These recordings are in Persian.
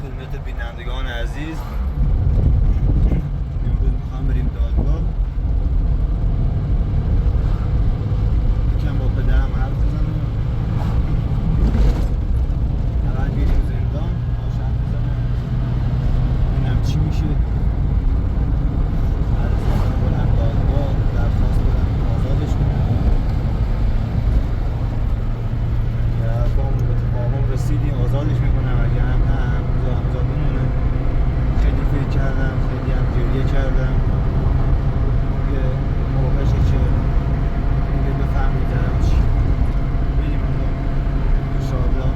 خدمت بینندگان عزیز، امروز میخوام بریم دادگاه. یکم با پدرم حرف بزنم، بعد بریم زندان باش حرف بزنم ببینم چی میشه. بعد از زندان برم دادگاه، درخواست بدم آزادش کنم. اگر با رسیدیم آزادش میکنم، اگر هم نه همزاد بمونه. خیلی فکر کردم، خیلی هم گریه کردم که موقعش چه دیگه بفهمیدم چی بریم انشاءالله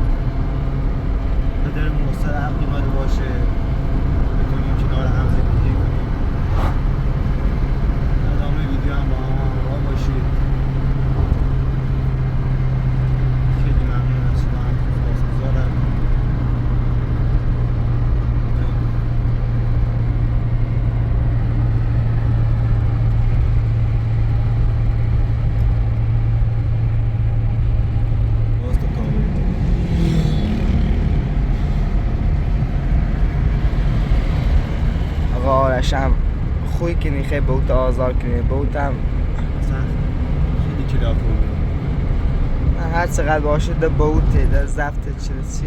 پدرمون سر عقل اومده باشه، بتونیم کنار هم زندگی کنیم. ادامه ویدیو هم با هم همراه باشید. خیلی ممنون از شما، هم سپاسگزارم. آرشم خوی کنی خیلی بوت آزار کنی بوتم اصلا خیلی کلاف بود. هر چقدر باشه ده بوته ده زفت چیز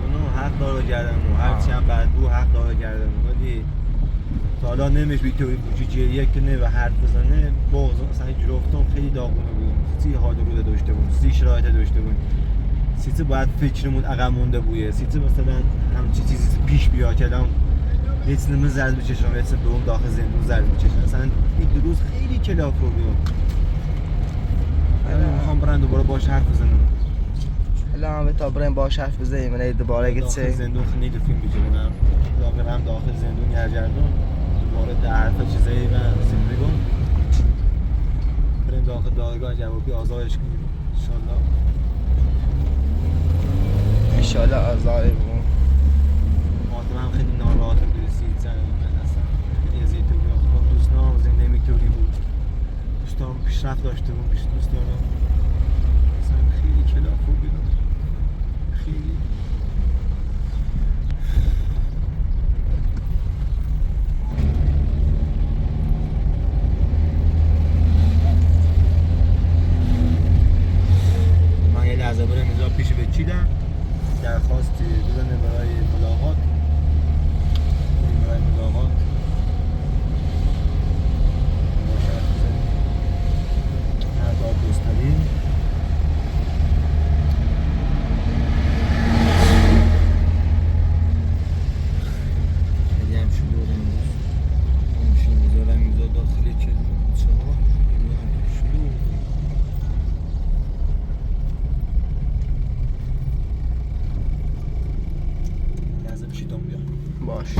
اونو حق داره کردم و هرچی هم بعد بود حق داره کردم، ولی تا حالا نمیش بیتوری بوچی جریه کنه و حرف بزنه. بغض مثلا جرفتم خیلی داغونه بود، سی حال رو داشته بود، سی شرایط داشته بود، سیتی باید فکرمون عقب مونده بوده، سیتی مثلا همچی چیزی پیش بیاد که الان هیچ نمی زرد بچشم، هیچ دوم داخل زندون زرد بچشم. اصلا این دو روز خیلی کلاف رو بیام. میخوام برن دوباره باش حرف بزنم. الان به تا بریم باش حرف بزنیم من دوباره داخل گتسه زندون خیلی فیلم بجونم، میرم داخل زندون یرجردون دوباره در حرف چیزایی و سیمریگون بریم داخل دادگاه جوابی آزادش کنیم انشالله آزاد بون. مادرم هم خیلی ناراحت بود رسید زن من، اصلا خیلی از ایتو بیام خب دوستان زنده میتوری بود، دوستان پیشرفت داشته بود، دوستانم اصلا خیلی کلاف بود خیلی. من یه لحظه برم اینجا پیش بچیدم، درخواست بزنه برای ملاقات. برای ملاقات مشارکت بزنیم هر داد دوستانیم. خیلی هم شلوغ امروز، همشون بذارم اینجا داخلی که چرا خیلی هم شلوغ. لازم شیدم بیام باش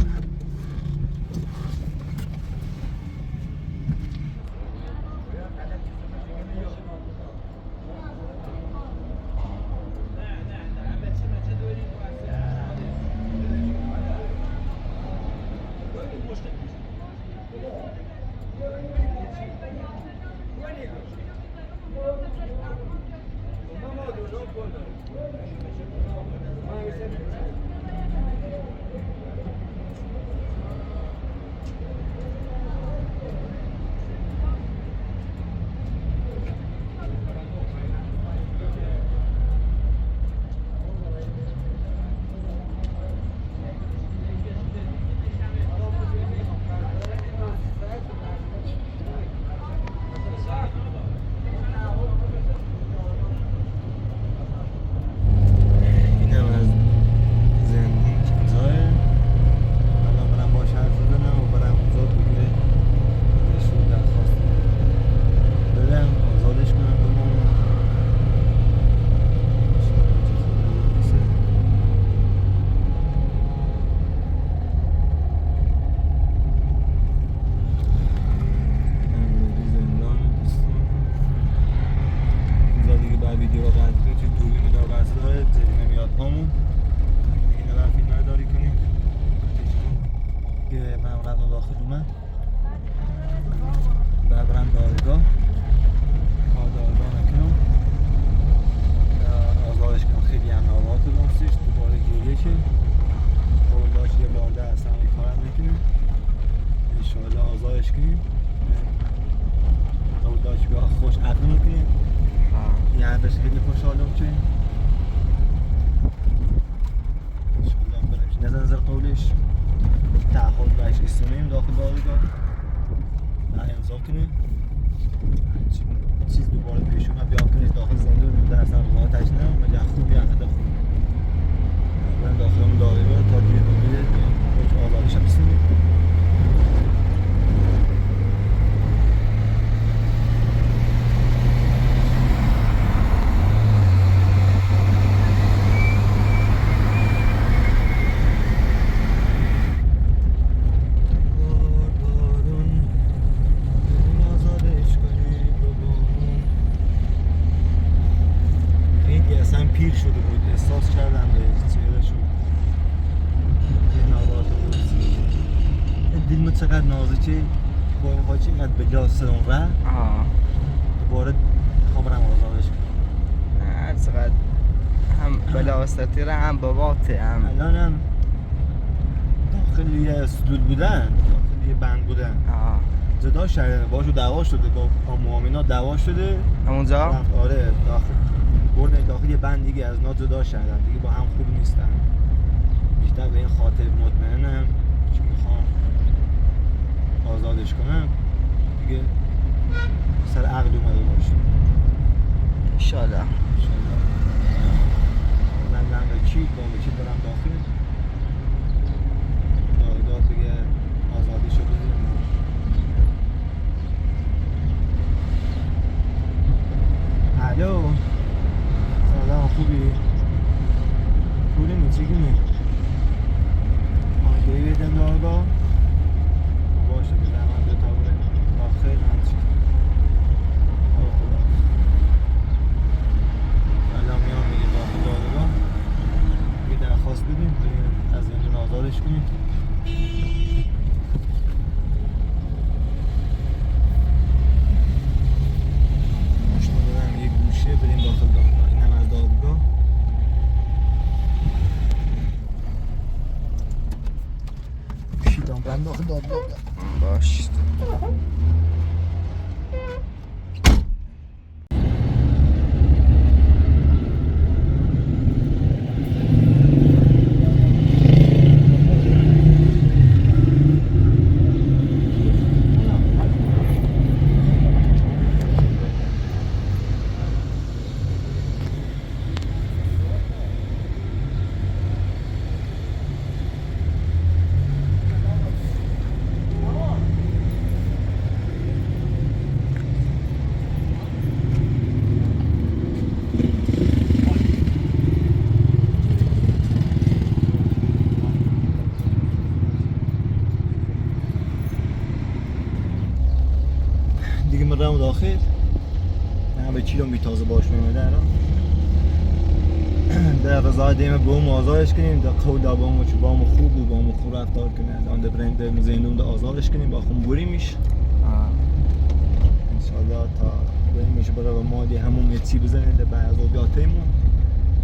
برم دادگاه نکنم آزادش کنم. خیلی هم ناراحت بودم سیش دوباره گریه که آزادش کنیم قولداش بیا خوش عقل میکنیم یه حرفش خیلی خوشحالم که انشالله برمش نظر قولش تعهد بهش استونیم داخل دادگاه امضا کنیم چیز دوباره پیش اومد بیا کنید داخل زندون در سرزاتش نه مگه خوبی عقد خوب برم داخل اون دادگاه تا دیر بگیره که آزادش هم بسیمیم پیر شده بود احساس کردم به چهره‌شو دلم چقدر نازکه با این حاجی اینقدر به جا سرون رفت دوباره خبرم آزادش کنم هر چقدر هم بلاوسطی را هم باباته هم الان هم داخل یه سدود بودن داخل یه بند بودن جدا شدن باشو دعوا شده با مؤمنا دعوا شده همونجا؟ آره داخل بردن داخل یه بند دیگه از نا جدا شدن دیگه با هم خوب نیستن بیشتر به این خاطر مطمئنم که میخوام آزادش کنم دیگه سر عقل اومده باشه انشالله من وکیل با وکیل برم داخل دادگاه دیگه آزادی شده الو سلام خوبی؟ پولی میچگینی؟ آنگهی بیدم دارگاه؟ باشه بیدم من دوتا بریم خیلی همچی خدا الان میام میگه داخل دارگاه یه درخواست بدیم بریم از زندون آزادش کنیم یه گوشه بریم داخل دادگاه اینم از دادگاه شیدم برم داخل دادگاه باش دیگه من رم داخل من به چیلم بی تازه باش میمده الان در رضای دیم با هم آزادش کنیم در قول با هم چه با هم خوب و با هم خوب رفتار کنیم الان در برند زندون در آزادش کنیم با خون بریمش انشالله تا بریمش برای مادی همون یه چی بزنیم در بعضابیاتیمون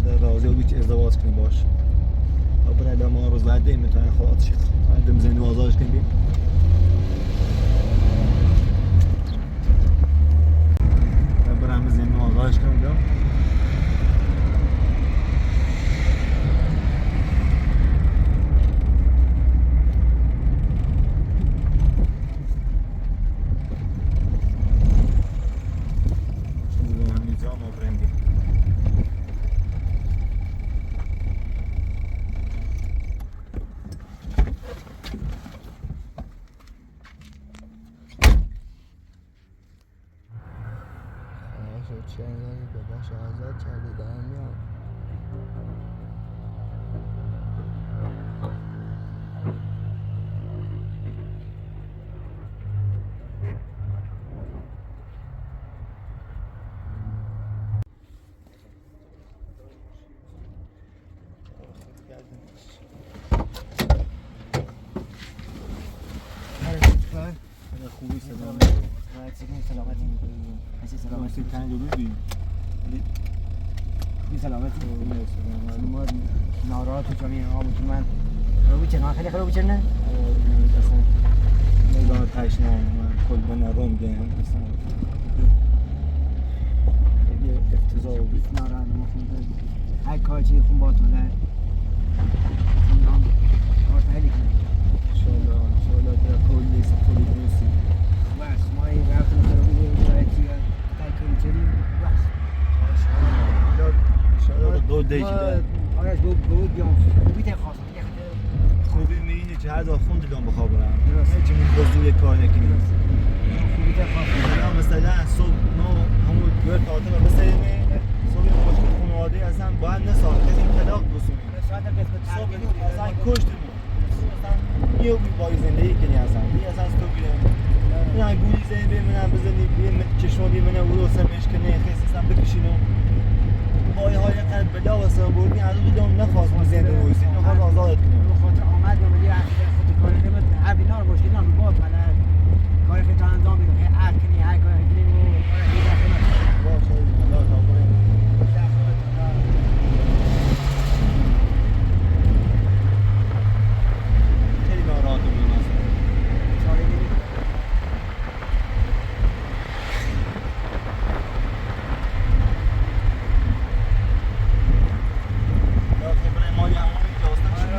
در راضی و بیچ ازدواج کنیم باش تا برای ما روز لعده ایم تا این خواهد شد در زندون آزادش کنیم برم زندون آزادش کنم بیام چنگانی باباش آزاد کرده دارم میام خوبی سلام سلامتی هستی سلامتی تنگ بودی بی سلامتی ما ناراحت و جمعی ها بود من خرابی چه نه خیلی خرابی چه نه میدان تشنه من کل به نرم گیم مثلا خیلی افتضاح بود. ناران مخونده هر کاری خون باتونه خونام کارتهلی کنه انشالله در کلی سفری برسی. بس ما این رفتن خرابی ولايتي تاكل كريم بس انشالله دو دیگه آره دو بیام بیت خاص خوبی می‌بینی که هر خون دلم بخواب برم. درست. چون بزرگ کار نکنیم. بیت خاص یا مثلا صبح ما همون دور تاته و بسیاریم صبح مشکل خانواده اصلا باید نساخت کسی طلاق بسونیم. ساعت قسمت صبح اصلا کشتیم. اصلا یه بای زندگی کنی اصلا. این اصلا تو بیرم. این گویی زنی بمونم بزنی بیم چشم بمونه و رو سمش کنه خیلی اصلا بکشینم. بای های قلب بلا و سر بردی از اون دیدم نخواست زنده رویسی نخواست آزادت کنم. خاطر آمد و ملی خود کار نمیت هر بینا رو مشکل نمی بود ولی کاری که تو انجام میدی که هر کنی هر کاری کنی و باشه الله تا کنیم. خیلی ناراحت بودم اصلا. سالی دیدی یا خبر مالی همون که اصلا شد.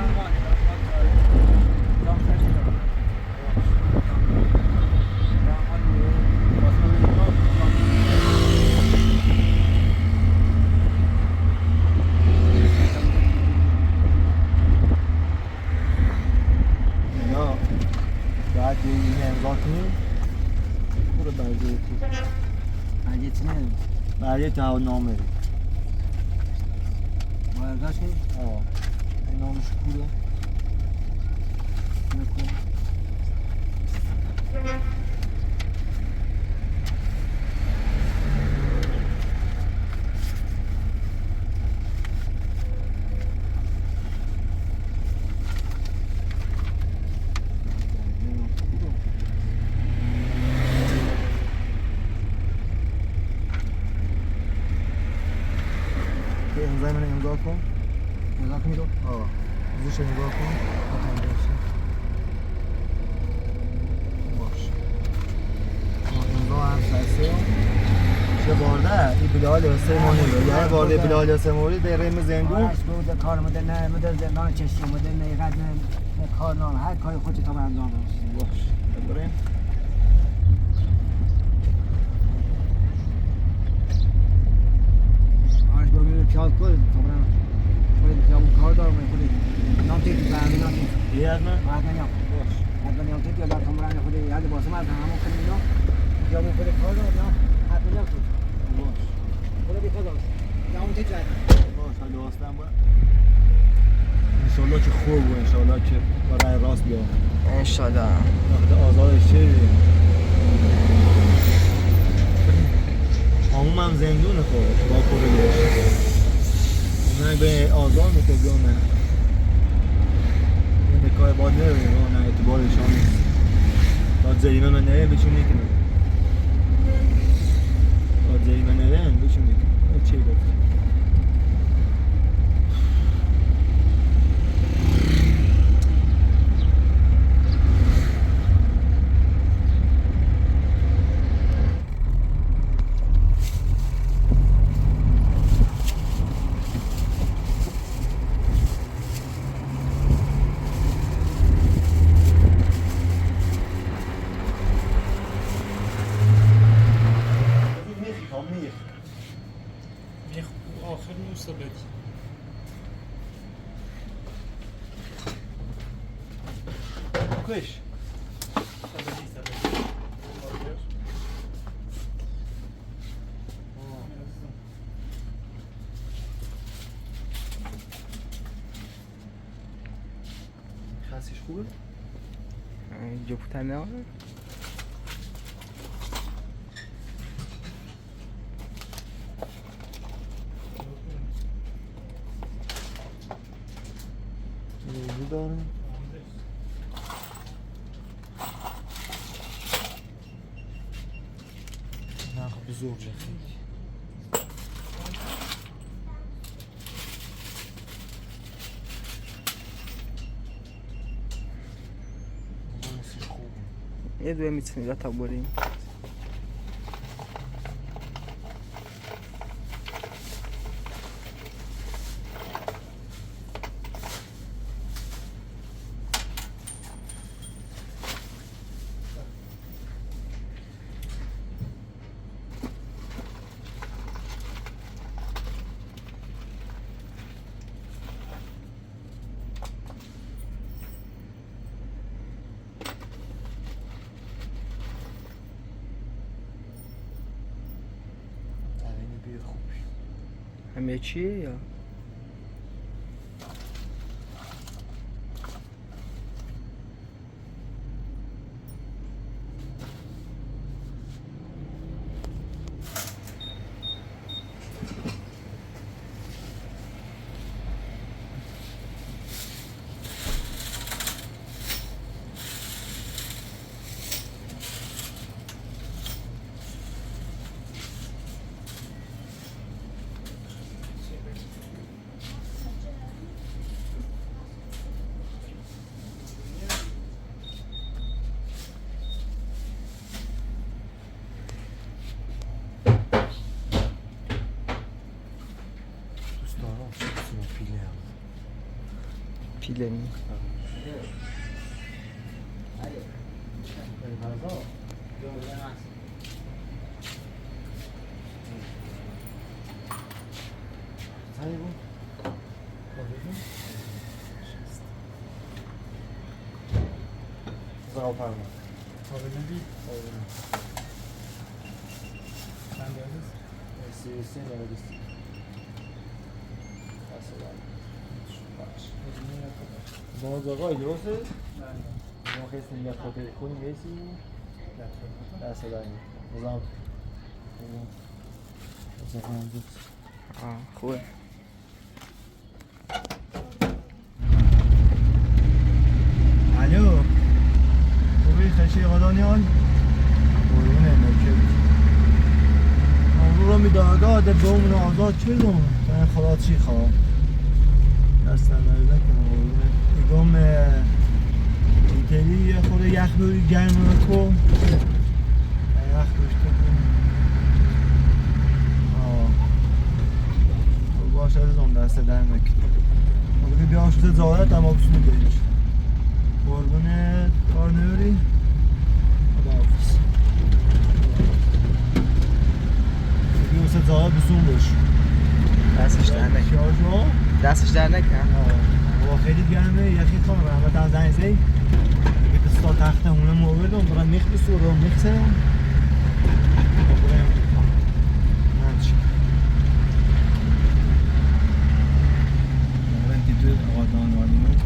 یا بعد این امضا کنیم برو برگه تو اگه چنه برگه تعهد نامه بید ما ارزاش کنیم این نامش کوره امضای من امضا کن ارزاش کنیم رو زوش امضا کن باش امضا هم سرسه چه بارده این بلال سه مانی رو یه بارده بلال سه مانی در ریم زندون آرش بود کار مدن مدل زندان چشی مدل نیقد نه کار نه هر کاری خودت تا انجام بدی باش بریم آرش با میره پیاد کن تا برم خودت جامون کار دارم خودت نام تیتی برمی نام تیتی یه از من بعد نمیام باش بعد نمیام تیتی یا در کمران خودت یاد باسم از همون کنیم اینا جامون خودت کار دارم یا حد نمیام تو باش خودت بی خدا جامون تیتی جاید باش حالا واسطم با انشالله که خوب و انشالله که برای راست بیام انشالله وقت آزادش چه همون هم زندونه خب با کورلش من به آزاد میکنه بیام من این بکای باد نرونیم نه اعتبارشان نیست تا جریمه من نریم بچون میکنم تا جریمه نریم بچون میکنم چه گفت آخر نوستا بدی کش خستیش خوبه؟ جفتن نه نیزی داره نه خب بزرگه خیلی خوبه یه دوه میتونی تا بریم. همه چیه یا؟ پیله می باز آقای درسته؟ ما خیستیم یه خاطر کنیم بیسی دست داریم نظام خوبه. الو خوبی خشی قدانیان؟ قرونه مکه امرو رو میداده ده به اون آزاد چه دون؟ من خدا چی خواه؟ دستن نمیده کنم قرونه ایگام ایتالی یه خود یخ دوری گرم رو تو یخ داشته کن باشه ازم دست در نکنم بگه بیام شده زارت اما بسونی بهش قربونه کار نوری خدا حافظ بگه واسه زارت بسون بش دستش در نکن. دستش در نکن. با خیلی گرمه یخی کنم رحمت هم زنی زی بگه دستا تخته هونه موردم برای میخ بسور رو میخ سرم برای منچ برای دیدو آقادان والیمون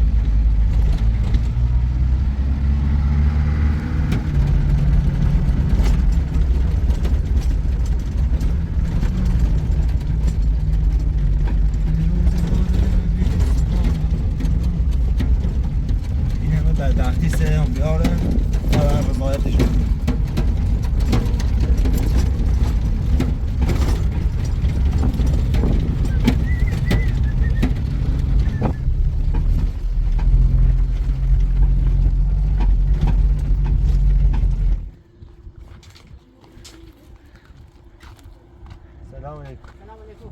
بدبختی سه هم بیاره برای رضایتش بکنیم سلام علیکم. سلام علیکم.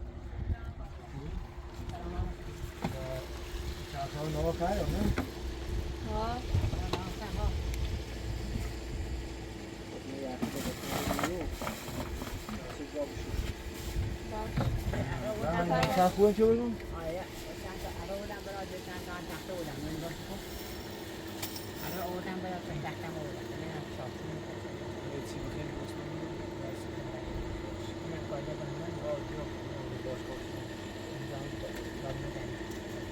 چطور نوا خیر نه؟ ها. چند خوبه چه بگم؟ آیا چند تا عرا بودم برای چند تا تخته بودم من باش خوب عرا آوردم برای پنج تخته بودم من شاطی چی بخیر باشم من کار دارم من باش باش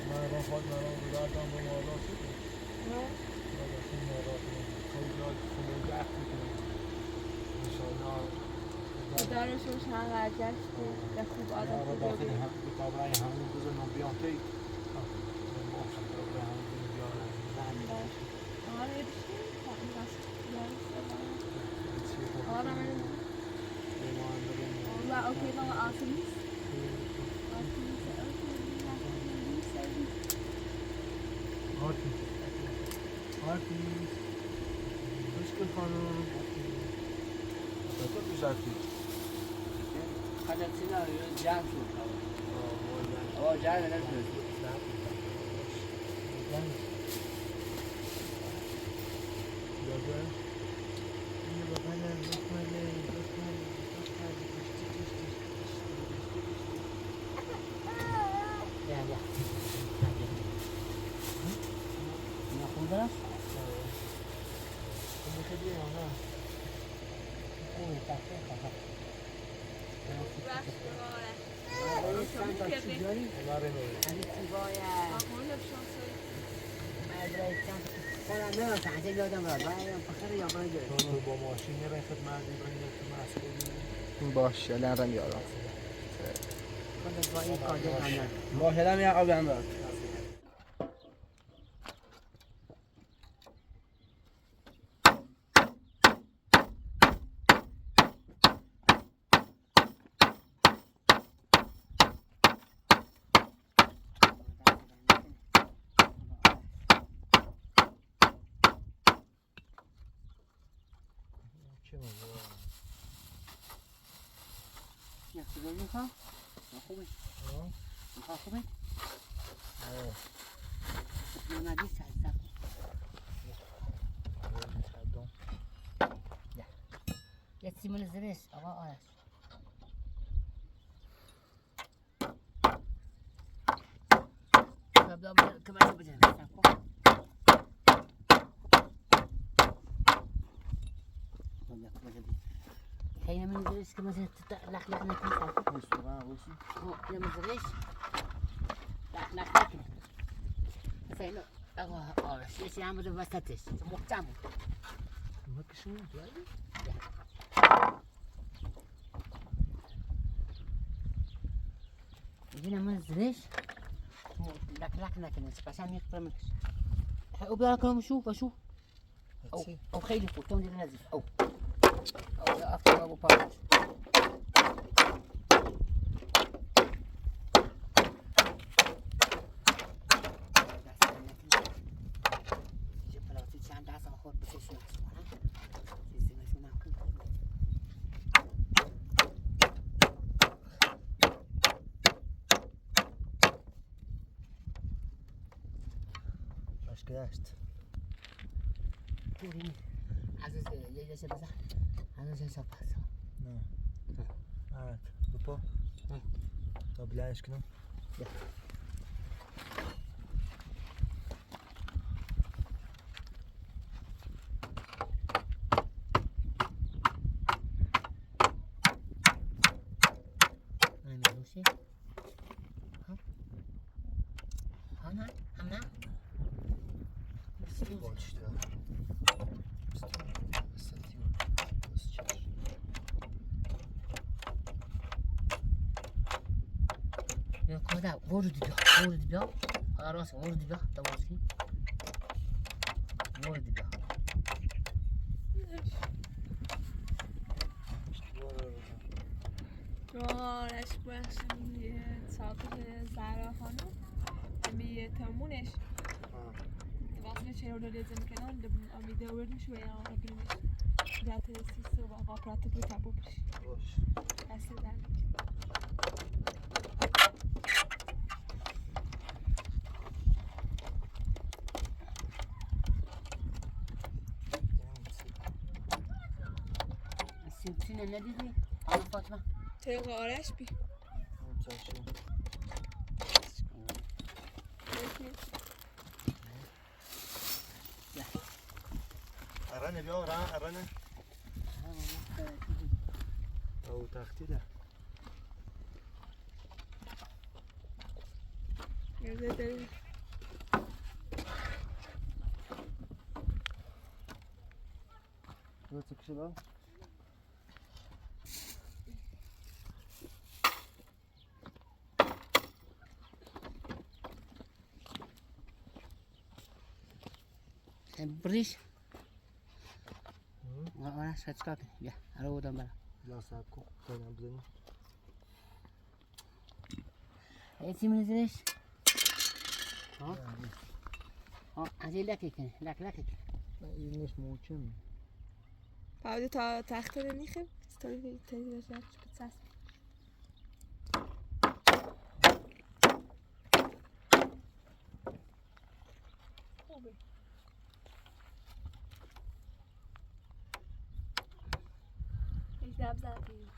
من رو خود مرا گذاشتم با مالا شد نه این مالا خود را خود جفت میکنم انشاءالله دارش روشن برگشتی به خوب عادت رو دیگه داخل بود. هم کتابای همون بزنم بیام تی باشه کتابای همون بیارم آره چی؟ این دست آره من و اوکی بابا آسم نیست آسم نیست آرتی خوش کن خانم. تو پیش رفتی؟ خدا سینا جمع شد. جمع نشد. با ماشین یه رفت مردی بریم تو مسئولی باشه الان رم یارم. باشه دم یه عقب هم دار. خوبه خوبه نمادی سازد یه سیمون زرش آقا آرش بابا کماش بزنم ساکو خیلی من زرش کماش لخ نکن ساکو یه مزرش لخ نکن مثلا آقا آرش یه چیزی هم بده وسطش محکم مکشون داری؟ یه مزرش لخ نکنه قشنگ میخوره میکش او بیار کنم شو او خیلی خوب تون دیگه نزدیک او افته ابو پاش گشت عزیز یه جشه بزن عزیز حساب پس نه آره بپا تا بلندش کنم این روشی ها نه هم نه یا کدا ورود بیا راست ورود بیا دوازی ورود بیا آرش باشم یه ساکت زهرا خانم می تمونش واسه چه رو لازم کنن می دور میشه یا آگریمش ده تسیس و قاپرات تو تابو بش باش اصل در سیمتین ندیدی آنا فاطمه چه آرش بی ارانه بیا ارانه او تختی ده یه رو تکشه با بریش آرش چیکار کنی بیا آره بودم برا لا صاحب کو خیلی بزنی ایتی منزلش ها از این لکی کنی لک کنی اینش موچم Pauze ta tachte niet. Stel je tegen dat je het Ik heb dat hier.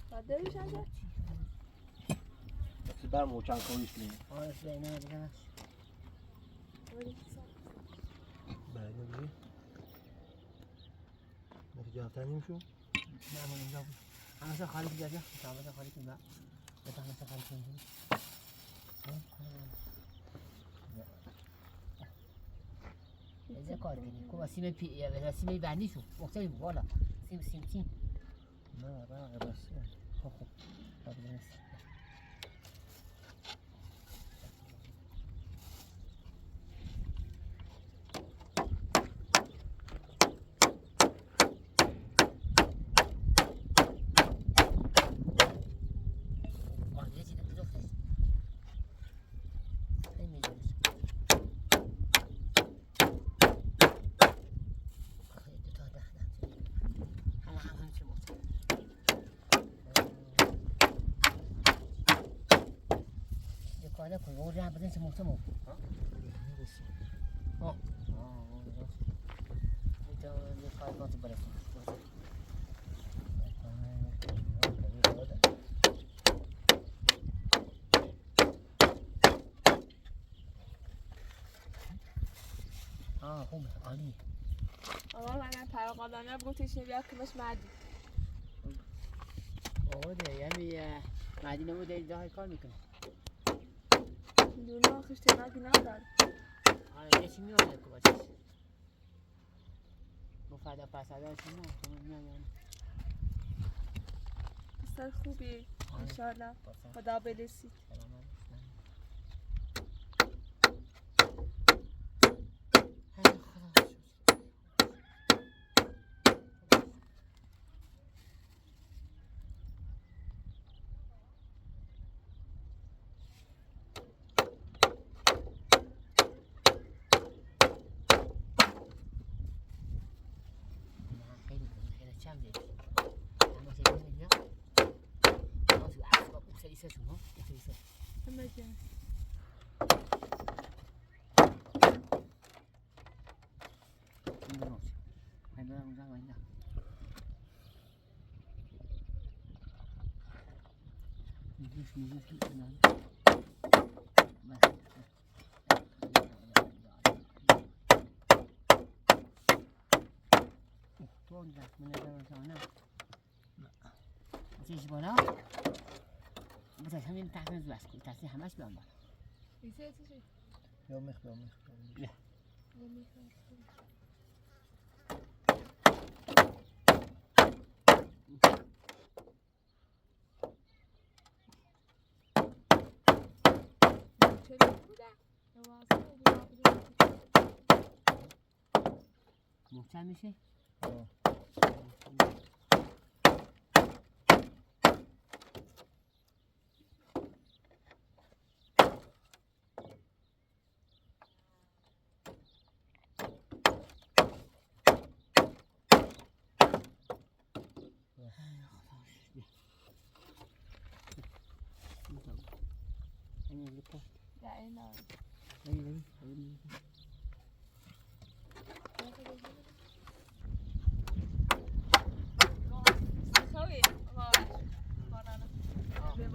Wat doe je aan dat? Super moçan koyuşlu. آره نه دیگه بله دیگه نتیجه هفته نمیشو؟ نه ما اینجا بود همه خالی که جاجا همه خالی که نه همه خالی که اینجا اینجا کار کنی که واسیم واسیم بندی شو وقتی بالا سیم تیم نه بس خب ببینید ده كل ورجع بعدين سمو انت اللي خايف ما تبرس خوب عالی آقا من پرقادانه بگوتیش نبیا کمش مردی آقا ده یعنی مردی نمو ده کار میکنه دونه آخش تیمکی ندار آره یه چی میانه که باشش مفاده پساده چی میانه بسر خوبی انشالله خدا بلسید چیش بالا بس همین تحت نزوست کنی تحت همش بیان بالا ایسه چیشی؟ یا میخ نه محکم میشه؟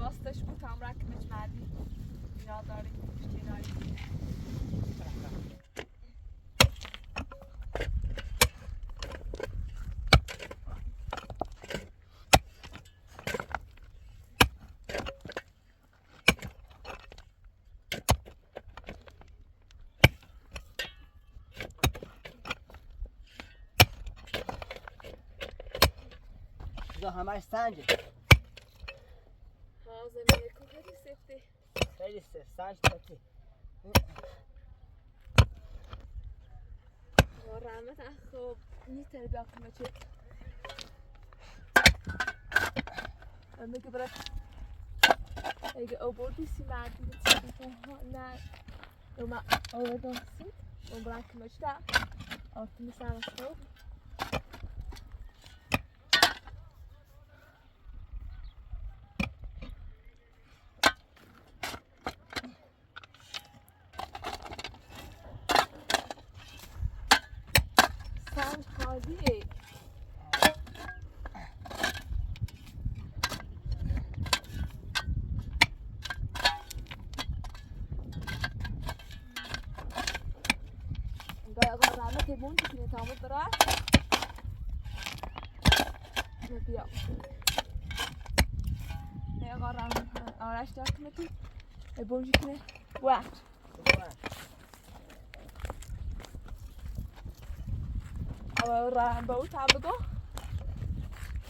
Bastać mu tam rakmeć merdی اینا داریم کناری اینجا همش سنجه زمینه کو خیلی سفته خیلی سفت سنج تاکی رحمت خب نیست تربیه کنه چه میگه برای اگه آوردی سی مردی نه اومد آوردم سی Och blank mösta. Och det är samma sak. Sen hadi. Guarda che monti che ne stiamo per بیا نه قرار آرش داشت میتی بونجی کنه وقت اما راه با او تام بگو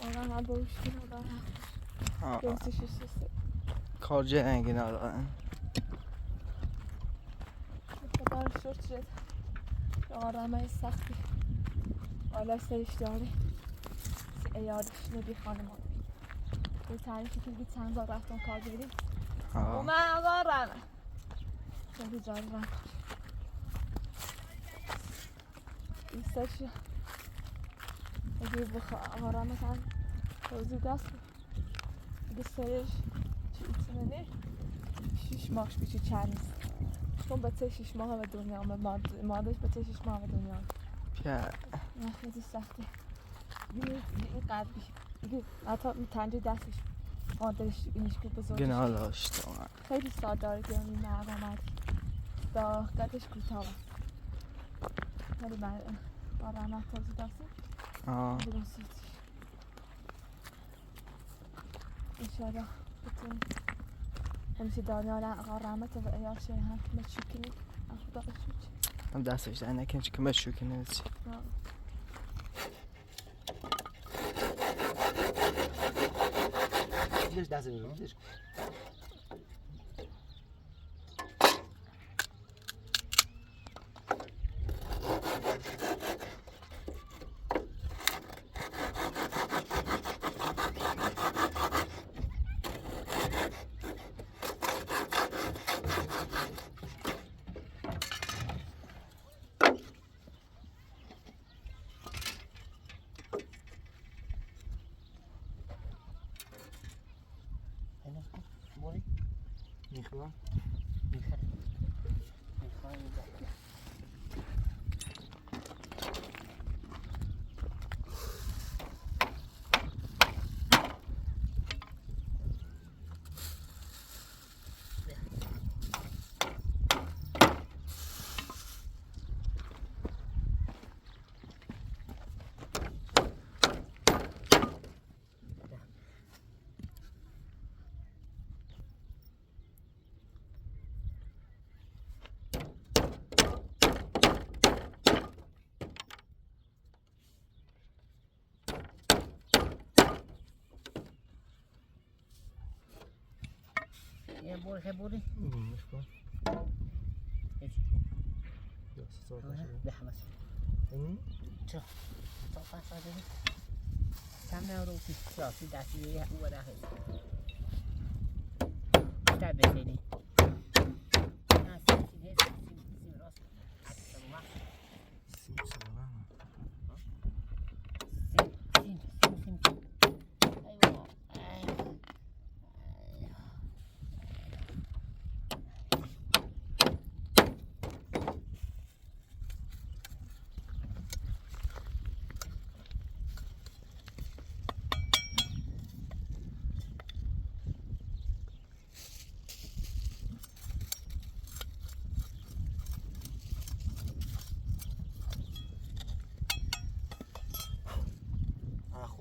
آنها با اوش کنه داره دوستش است کارجه انگی ندارن خبر شد شد آرامه سختی حالا سرش داره یادش ندی خانم به تعریفی که بید چند بار رفتم کار بریم و من آقا رمه خیلی جایی رم ایستش اگه آقا رمه تن توضیح دست اگه سرش چی ایتونه 6 ماهش بیشی چند نیست چون بچه 6 ماه به دنیا آمد مادرش بچه 6 ماه به دنیا آمد نه خیلی سخته این قدری دیگه حتی تنجه دستش مادرش اینش که بزرگش گناه داشت خیلی ساداره که این مرد آمد دا قدش کوتاه ولی من با رحمت تازه دستش برسید انشاءالله بتون همیشه دانیال آقا رحمت و ایاشه هم که مشکلی خدا بشوچ هم دستش در نکنه که مشکلی نیست Gideriz ders veriyorum. Gideriz. میخوام یه بور خبوری میخوام به همس چه صافا ساده سمنه رو پیش سیاسی دستی یه او وره تا بخیلی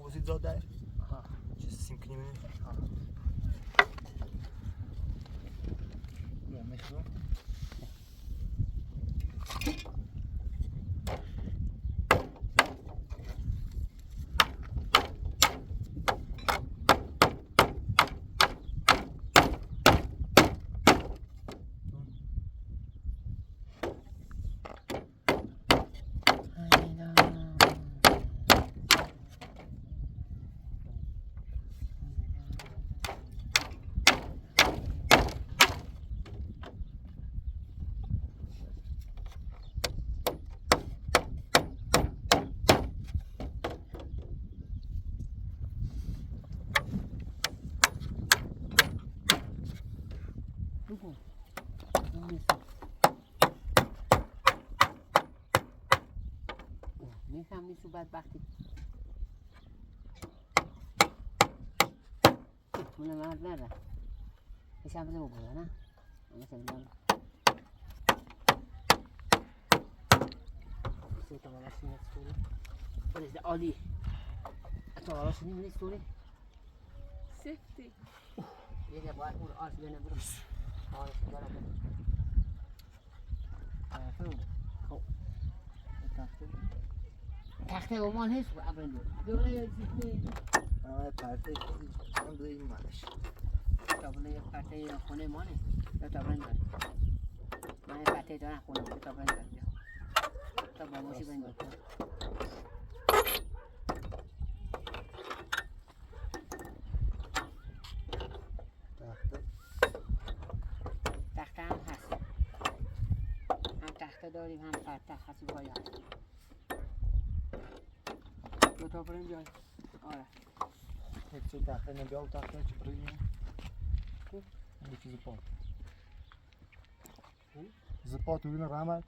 خوزید زاده چیز سیم کنیم میخوام میفهم نیست و بدبختی مونه مرد نره ایش هم بزن بگوه نه مثلا من سوتا بالاش نیست سوری بریزده عالی اتا بالاش نیست سوری سفتی یه باید اون آش بینه برو آش دارم خب تخته و مال هست ابرن دوله یه چیزی پرته اون دوی مالش تابله یه پرته خونه مانه یا تابرن داره من یه پرته دارم خونه بود تابرن داره تا با ماشی برن داره تخته هم هست هم تخته داریم هم پرته خسی باید دو تا بریم جای آره چه تخته نبیا و تخته چه بریم یه چیز پات زپات تو بینه رحمت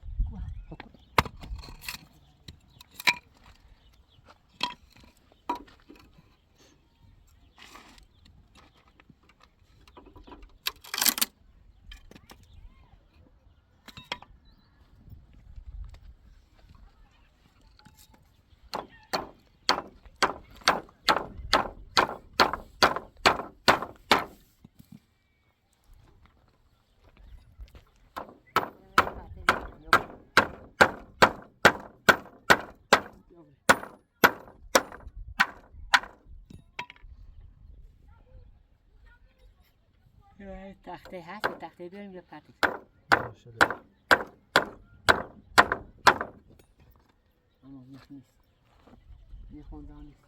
تخته هست تخته بیاریم یه پرتش اما نیست یه خونده ها نیست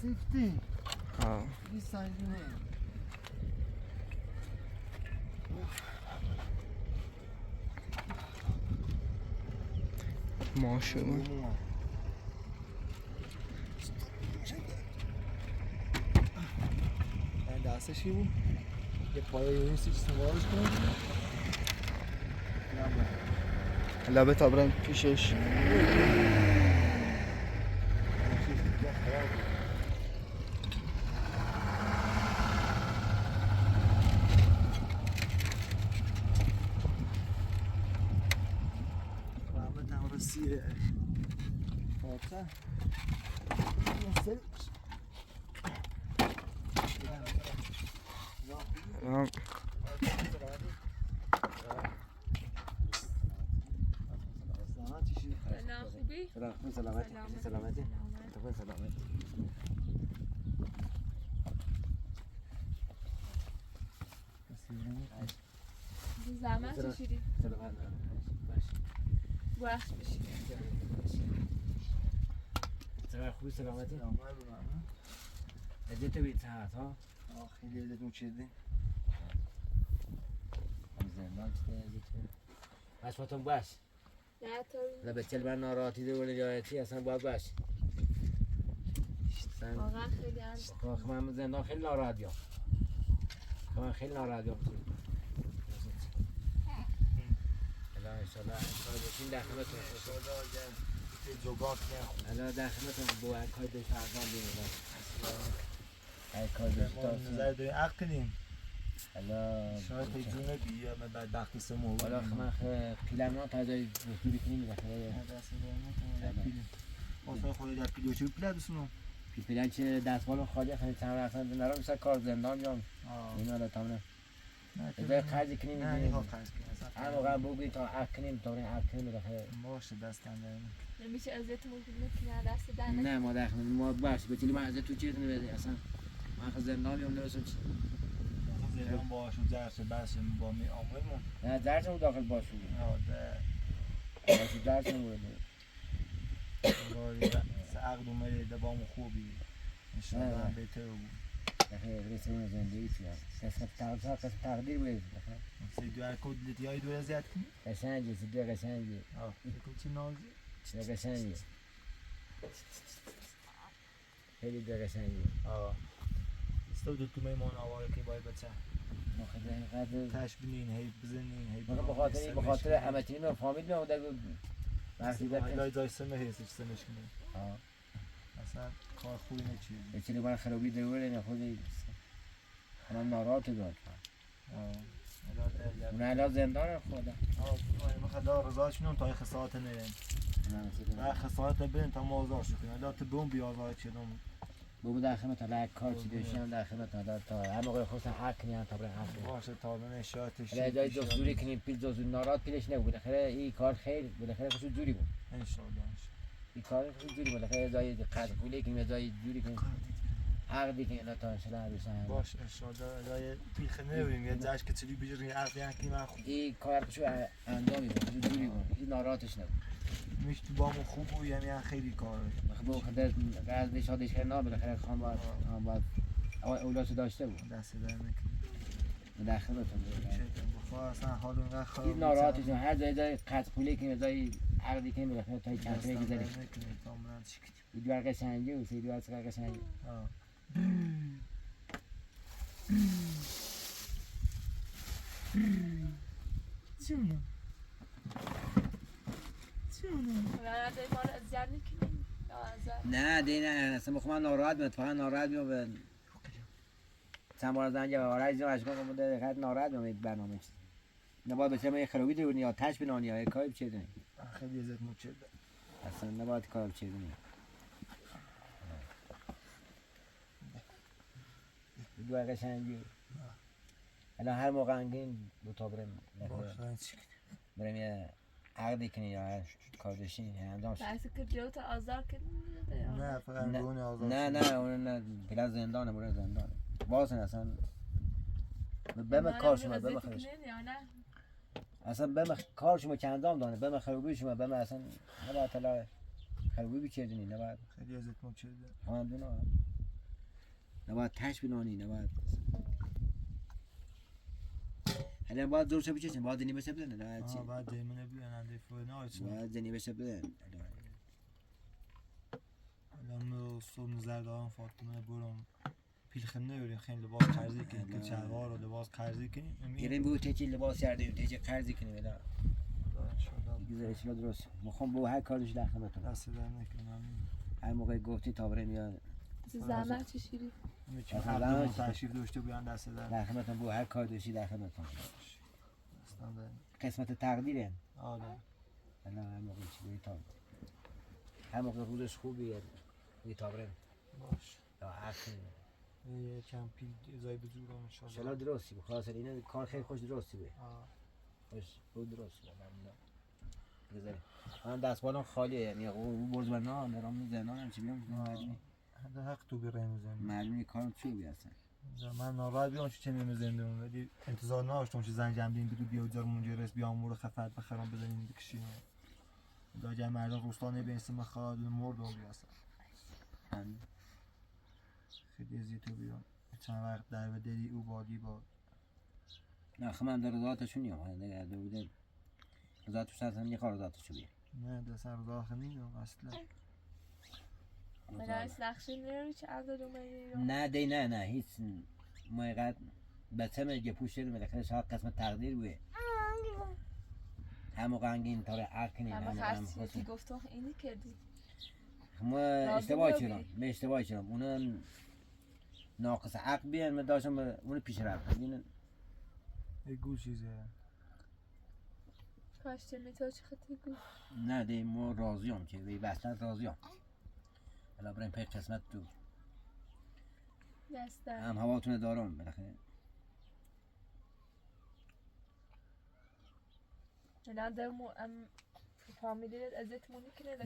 سیفتی ها این سنگینه ماشاءالله این دستشی بود یه پایه این سیچ سوارش کنیم لبه تابرن پیشش رحمت هم رسیه فاتح نه خوبی؟ سلامتی تو سلامتی زحمت کشیدی باش بشی خوبی سلامتی ادیت بیت ساعت ها خیلی ادت میچیدی زندان چه ادیت باش فاتون باش نه تا لبتل بر ناراحتی ده ولی جایتی اصلا باید باش واقعا خیلی اند من زندان خیلی ناراحتیم من خیلی ناراحتیم الان انشالله باشین در خدمتتون الان در خدمتتون با اکای دو شهران بیمون اکای دو نظر شهران داریم عقل کنیم الان شاید پیجونه بیه من بدبختی سمو حالا من پیلم ها تازه بزرگی کنیم میگه دست دارم پیل واسه خود در پیلو چه پیل دوستونو پیلن چه دستمال خالی خیلی تمام اصلا نرو مثلا کار زندان میام اینا رو تمام نه خرج کنیم نه نیها خرج کنیم هم موقع بگویی تا عق کنیم تا این عق کنیم بخیر باشه دستم داریم نمیشه ازت ممکنه که نه دست در نه ما داخل ما باش بتونی من از تو چیز نمیدی اصلا من خود زندان میام نمیسم چی زندان باشو درس بس با می آمدمون نه درسمون داخل باشو باشو درس نمورد باری عقد اومده دبام خوبی انشاءالله هم بهتر بود بخیر رسیدن زندگی چیه قسمت تقدیر بود سی دو کد دیای دو زیاد کنی قشنگه سیده قشنگه آه چی نازی چه قشنگه خیلی دو قشنگه آه استو دو تو میمون آوار که باید بچه ما خیلی اینقدر تش بینین هی بزنین هی ما بخاطر امتینی و فامیل میام در وقتی لای دای سمه هیست سمش کنه آه اصلا کار خوبی نچیه یه چیزی من خرابی دروره نه خودی من ناراحت داد اون الان زندان خدا ما خدا رضاشون تا خسارت نه نه خسارت بین تا موضوع شد الان تو بوم بیازار چدم بابا در خدمت حالا کار چی داشتم در خدمت حالا تا هر موقع خواستم حق کنیم تا برای حق باشه تا من شاتش حالا جای دستوری کنیم پیل دستور ناراحت پیلش نبود بالاخره این کار خیر بالاخره خودش جوری بود ان شاء الله این کار خودش جوری بالاخره جای قرض پولی کنیم جای جوری کنیم حق دیگه الان تا ان شاء الله عروسان باش ان شاء الله جای پیخ نوریم یه جاش که چلی بجوری عقد یکی من خوب این کار خودش انجام میده جوری بود این ناراحتش نبود میش تو بامو خوب بود یعنی خیلی کار خب خدا قرض شادش کردن بالاخره خان باید اولادش داشته بود دست در نکنه در خدمتتون بخواه اصلا حال اینقدر خراب این ناراحتش هر جای قرض پولی کنیم جای عقدی کنیم بالاخره تا چند تا گذاری این دوار قشنگی و سه دوار چقدر قشنگی چی میگم؟ نه ده ما رو اذیت نکنیم نه دی نه اصلا بخوام من ناراحت میاد فقط ناراحت میام چند بار زنگ و آرای زیاد اشکال بوده خیلی ناراحت میام برنامه چیز نباید بچه من خرابی دونی یا تاش بنانی یا کاری بچه دونی خیلی ازت مچه اصلا نباید کار بچه دونی دو قشنگی الان هر موقع انگین دو تا بریم یه عقدی کنی یا هر کار داشتی انجام شد بحث که جو تا آزار کنیم نه فقط بون آزار نه اون نه پلا زندانه برای زندانه باز اصلا بهم کار شما بهم خرج اصلا بهم کار شما که انجام دانه بهم خرابی شما بهم اصلا نباید طلا خرابی بکردنی نباید خیلی ازت مچه هم دونه نباید تاش بنانی نباید حالا باید دور چه بچین باید دنی بشه بدن نه چی بعد دیمونه بیاننده فورنا باید دنی بشه بدن الان صبح زردان فاطمه برام پیلخنه بریم خیلی لباس قرضی کنیم که چهار رو لباس قرضی کنیم گیریم بود تیچی لباس کردیم تیچی قرضی کنیم ولی گزارش رو درست میخوام با هر کارش در خدمتتون دست در نکنم هر موقع گفتی تا بریم یا زحمت چشیری مثلا تشریف داشته بیان دست در خدمتتون با هر کار داشتی در خدمتتون قسمت تقدیره آره الان هر موقع چی بری تا هر موقع روزش خوبیه بی تا بریم باش یا عقل یه کم پیل ازای بزرگم انشالله درستی بود خلاص اینه کار خیلی خوش درستی بود خوش بود درست بود ممنون من دستبالم خالیه یعنی اون برزبرنا نرام زندان هم چی بیام مجموعی حق تو بریم زندان مجموعی کارم چی بیاستن من ناراحت بیام چه نمی زندان ولی انتظار نداشتم چه زنگ جمع بدیم بیا بزار منجرس بیام مور خفت بخرام بزنیم بکشیم داجای مردم روستانه به اسم خالد مرد اون بیاستن خیلی زیتو بیام چند وقت در و دلی او بادی باد نه خب من در رضایتشون نیام دیگه دو بوده رضایتش اصلا یه کار رضایتشو بیه نه دستم رضایت نیام اصلا مدرس نقشه نیاری چه عدد اومدی نه هیچ موقع بچه میگه پوش داریم بالاخره شاید قسمت تقدیر بوده هم موقع انگین طور عقل کنیم اما خرسی گفتم اینی کردی ما اشتباه چرم اونا ناقص عقل بیان من داشتم اون پیش رفت این گو چیزه کاشته میتا چه خطی گو نه دی ما راضیم که بی بستن راضیم حالا بریم پی قسمت تو دسته هم هواتون دارم بالاخره الان در فامیلی ازت مونی کنه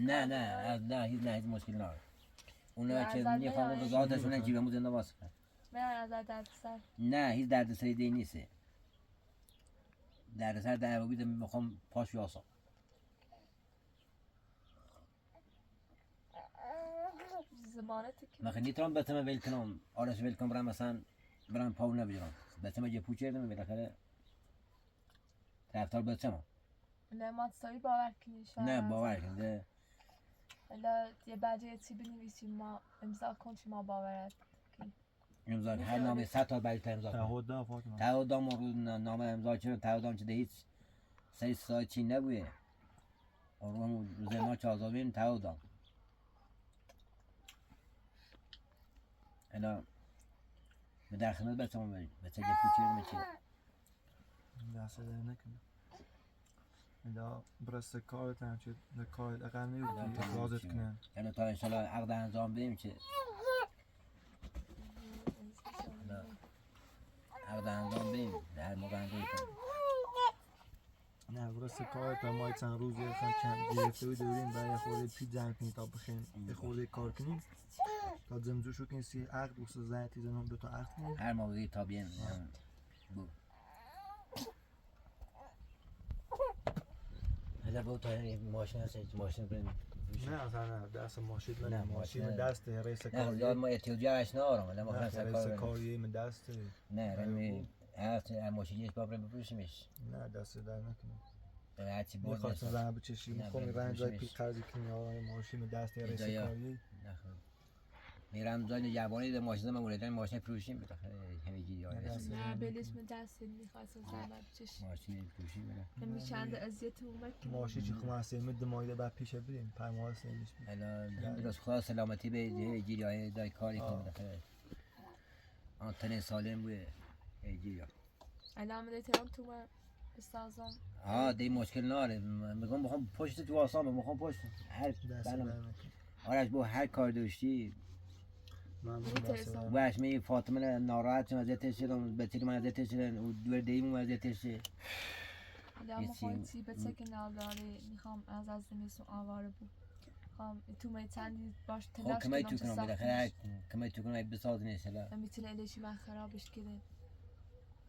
نه هیچ مشکل نداره اونا که میخوام رضایتشون جیبمو زنده واسه من از درد سر نه هیچ درد سری دی نیسته درد سر در بید میخوام پاش یاسم زمانه که من نیتونم بتم ویل کنم آرش ویل کنم برام مثلا برام پاول نبیرم بتم یه پوچه دم بالاخره طرفدار بتم نه ما تسایی باور کنی شاید نه باور کنده حالا یه بجه چی بنویسیم ما امضا کن چی ما باورت امضا هر نامه 100 تا برای امضا کنم تعهد فاطمه تعهدام رو نامه امضا چه تعهدام چه هیچ سری سایت چی نبوده اون روزنا چازابیم تعهدام حالا به در خدمت بتم بریم بچه یه پوچه میچی دست در نکنه الا برست کارت هم چه کارت اقل نیوردی اخراجت کنن حالا تا انشالله عقد انجام بدیم که عقد انجام بدیم در موقع انجام کنیم نه برست کارت هم مایی چند روز یه کم گرفته و دوریم برای خورده پی جمع کنیم تا بخیم یه خورده کار کنیم تا زمزو شو کنیم سی عقد و سه زنی تیزن هم دوتا عقد کنیم هر موقعی تا بیم بود حالا بود تا ماشین هست ماشین بریم نه اصلا نه دست ماشین نه، نه ماشین ماشین. دست رئیس نه کاریه ما اتیوجیش نارم ولی ما نه خواهد رئیس سرکار کاریه من دست نه رمی هست ماشینیش بابرم بفروشیمش نه دست در نکنیم هرچی بود میخواستم زن بچشیم نه، خب میبرم جای پی بفروشیمش. قرضی کنیم آقای ماشین دست رئیس اینجا کاریه میرم جای جوانی ده ماشین من موردن ماشین فروشیم بالاخره همگی دست نه بلیش من دست میخواستم زحمت بچشی ماشین فروشیم بالا همی چند اذیت اومد که ماشین چی خب من سیمه دمایده بعد پیش بریم پرماه سیمش بریم حالا درست خدا سلامتی به گیری های دای کاری کنم بالاخره آنتن سالم بوده گیری علامه ترام تو من بسازم دی مشکل ناره میگم بخوام پشت تو آسان میخوام پشت هر دست در بنام نکنیم آرش با هر کار داشتی من می‌ترسم. دست در وش می فاطمه ناراحت شدم ازتش شدم بچه من ازتش شدم و دور دیمون ازتش علامه یه خواهی چی- چی بچه که نالداره میخوام از زمستون آواره بود خواهم تو می چندی باش خب تلاش کمی کنم تو چه کنم بالاخره ساختنش کمی تو کنم بسازنش حالا و میتونه الاشی من خرابش کنه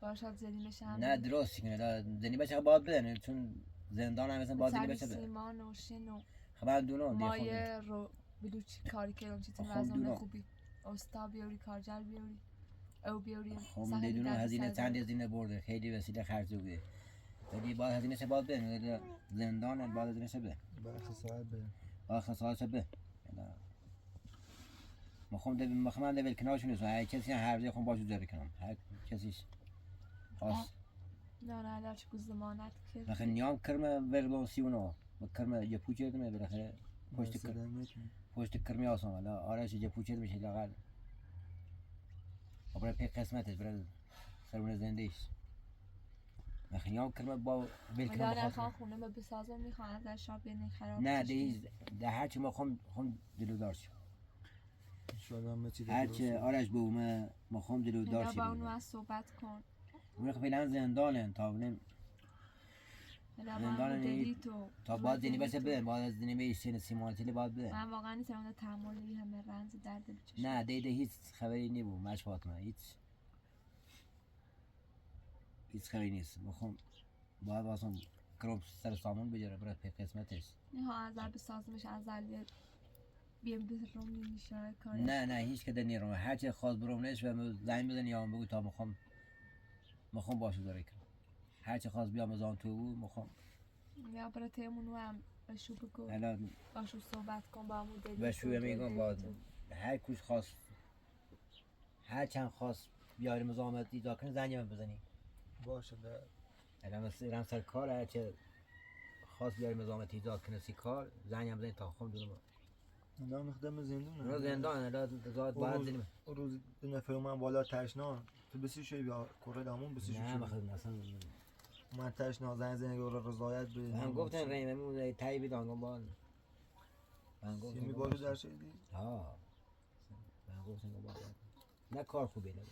باشد زلیمش هم نه درست کنه زنی بچه باید بدن چون زندان هم مثلا باید زنی بچه بدن سیمان و شن و خب دونو مایه رو بلوچ کاری کردم چیتون خب وزنم دونو. خوبی استا بیاری کارجر بیاری او بیاری خب دیدونو هزینه چند هزینه برده خیلی وسیله خرج بوده ولی باید هزینه چه باید بدن زندان باید هزینه چه بدن برخی ساعت بریم باید خسارت چه بدن مخوام من دبل کنارشون نیستم هر کسی هر روزی خون باشو جاری کنم هر کسیش خواست نه نه نه چه زمانت که بالاخره نیام کرمه ورگون سیونو و کرمه یه پوچه دمه بالاخره پشت دست در نکنیم پشت کرمی آسان ولی آرش یه پوچه میشه لاغر و برای پی قسمتش برای سرون زندهش بالاخره نیام کرمه با ول کنم نه بخاطر خواهم خونه ما بسازم میخوام ازش شاب بینه خراب نه بشه. ده هرچی ما خون دلودار شیم انشالله همه چی هرچی آرش بومه ما خون دلودار یا با اونو شیم از صحبت کن اون فعلا زندانه تا ببینیم حالا زندان من نیست. دلی تو تا باید زنی بشه بدن باید از زنی بیشتر سیمانتیلی باید بدن من واقعا نیستم تحملی همه رنج درد بچشم نه دیده هیچ خبری نیبود مش فاطمه هیچ خبری نیست میخوام باید واسه کرم سر سامون بجاره برای پی قسمتش نه ها ازل بسازمش ازل بیم بروم نمیشه کارش نه هیچ کده نیرم هر چه خواست برومنش و زنگ بزن یا بگو تا میخوام باشو داره کنم هر چه خواست بیام از آن تو بود میخوام یا برای تیمونو هم بشو بگو الان باشو صحبت کن با همون دلی بشو میگم با هر کوش خواست هر چند خواست بیاریم از آمد ایجا کنه زنگ من بزنی باشه در الان مثلا سر کار هر چه خواست بیاریم از آمد ایجا کنه سی کار زنگ هم بزنی تا خون دونم اینا مخدم زندون اونا زندان الان زاد باید زنیم اون روز دو نفر من بالا تشنا تو بسی شوی بیا کره دامون بسی نه شوی مخدم اصلا من تشنا زنگ زنگ رو رضایت به من گفتن ریم اون تایی بیدانگم با من گفتم می بالو در شدی ها من گفتم با نه کار خوبی نه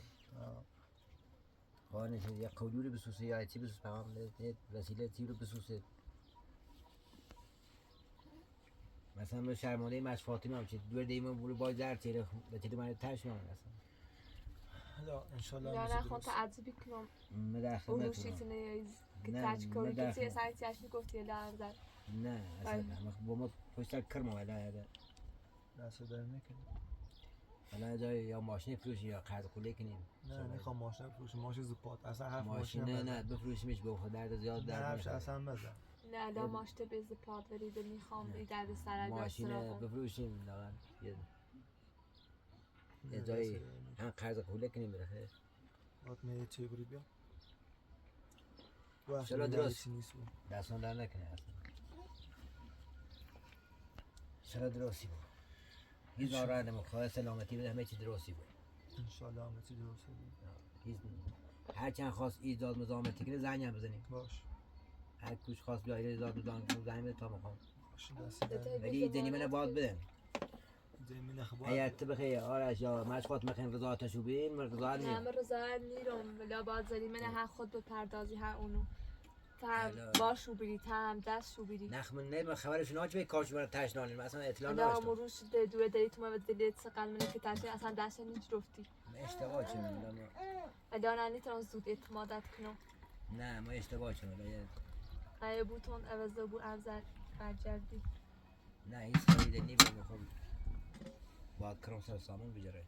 خانش یا قولوری بسوسه یا چی بسوسه پیام وسیله تی رو بسوسه مثلا من شرمانه مش فاطمه هم چه دور دیمون بولو باز در تیره به تیره من تش نمون اصلا حالا انشالله یا میشه نه خون درست تعذبی کنم مدر اون خدمت روشی کنم تونه که نه، تاچ کاری مدر که چیه خدمت. سعی تیاش میگفتی لعن زد نه اصلا با ما پشت کرم ولی دست در نکنیم حالا جای یا ماشین فروشی یا قرض خوله کنیم. نه میخوام ماشین بفروشم، ماشین زپات اصلا حرف ماشین ماشین نه بفروشیمش به خود درد زیاد نه حرفش درد اصلا بزن. نه دا ماشته بیز پاد وریده میخوام ای درد سر ماشین بفروشیم لاغر یه جایی هم قرض خوله کنیم بره. وقت میگه چی بری بیا. چرا درست دستان در نکنه اصلا. چرا درستی بود. هیچ ناراحت نمیخواد سلامتی بده همه چی درستی بود. انشالله همه چی درست بود. هر چند خواست ایجاد مزاحمتی کنه زنگ هم بزنیم. باش. هر کوش خواست بیا ایجاد مزاحمتی زنگ بده تا میخوام. باش دست در. ولی دنی من باید بده. زمین خبر. اگر تو بخیر آرش یا مشقات میخواین رضایتشو بین رضایت نه من رضایت نیرم ولی باید زدی من هر خود بپردازی هر اونو. هم باشو بری هم دستشو بری. نخ من نه خبرشون آج به کارش برای تشنانیم اصلا اطلاع نداشتم. نداشتم. امروز دوره داری تو من دلیت سقل منه که تشنی اصلا دست نیچ رفتی. اشتباه چه میدونم. ولی آن نیتونم زود اعتمادت کنم. نه ما اشتباه چه میدونم. نه بوتون عوض بود افزر برجردی. نه هیچ خریده نیم میخوام. باید کرم سر سامان بجاره.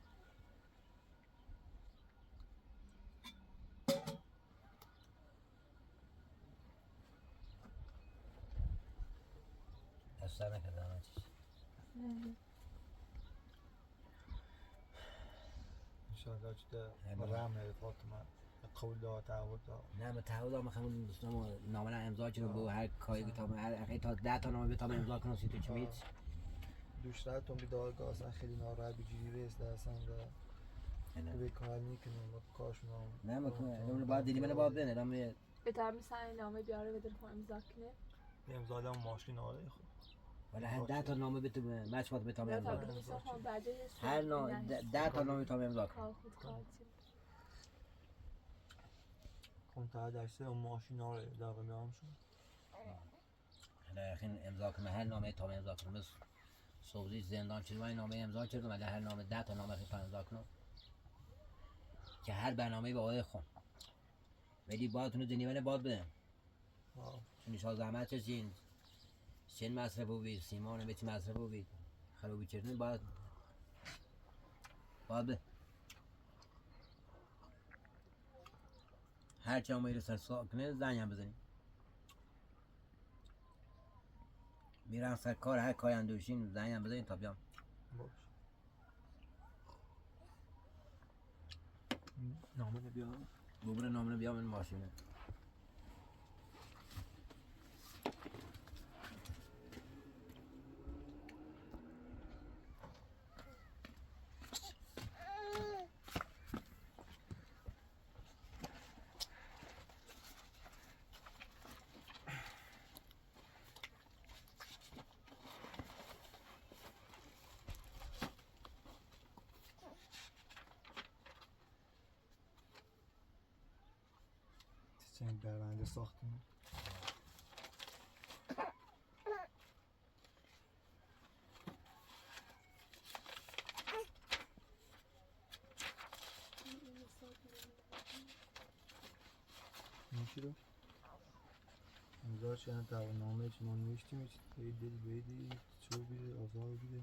اصلا نکردم چیز. انشالله چه رحم فاطمه قول داد تعهد داد. نه من تعهد هم میخوام دوستان نامه امضا کنم با هر کاری که تا هر تا 10 تا نامه بتونم امضا کنم سی تو چمیت. دوشترتون بیدارگاه اصلا خیلی ناراحت بجوری رسیده اصلا و به کار میکنم و کارشون نه من باید دلی من باید بینه دم بهتر مثلا نامه بیاره بده خون امضا کنه. امضا دادم ماشین آره خب. ولی هر 10 تا نامه بتونم مشقات بتونم امضا کنم. هر 10 تا نامه بتونم امضا کنم. کنترل داشته و ماشین آره داغ میام شد. حالا خیلی امضا کنم هر نامه تا امضا کنم بس صوبی زندان چیز وای نامه امضا کردم ولی هر نامه 10 تا نامه خیلی امضا کنم که هر برنامه‌ای به آقای خون ولی باهاتون دنیونه باد بده. چون شما زحمت کشین چین مصرف بودید سیمان بیت مصرف بودید خرابی کردن باید بده. هر چه ما سر ساکنه زنگ هم بزنیم میرم سر کار هر کاری هم دوشین زنگ هم بزنیم تا بیام. باش. نامه بیام. ببره نامه بیام این ماشینه. چنگ برنده ساختیم. میشه امضا چند تا نامه چه ما نوشتیم بیدی چه بیده آزار بیده.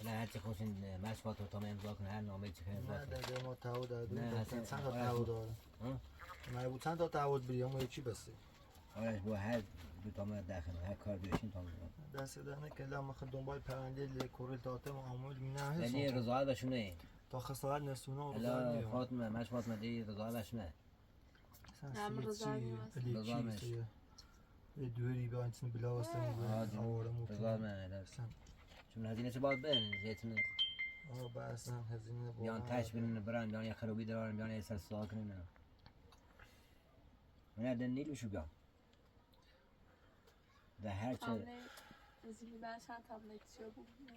نه هرچی خوشین مشفات رو تا امضا کنه هر نامه چی خیلی امضا کنه. نه در ما تعهد داده نه چند تا تعهد داره. من بود چند تا تعهد بری اما چی بسه. آرش با هر دو تا من داخل هر کار دوشین تا دست دهنه که لام خد دنبال پرنده لکورل تاته و عامل مینه یعنی رضایت بشونه تا خسارت نسونه و رضایت فاطمه مش فاطمه دی رضایت بشونه هم رضایت نیست دوری با انتن بلا واسه آواره رضایت من چون هزینه چه باید برن زیتونه بس هزینه بیان تاش برن برن بیان یه خرابی دارن بیان یه سر سوال کنن من دن نیلوشو بیام ده هر چه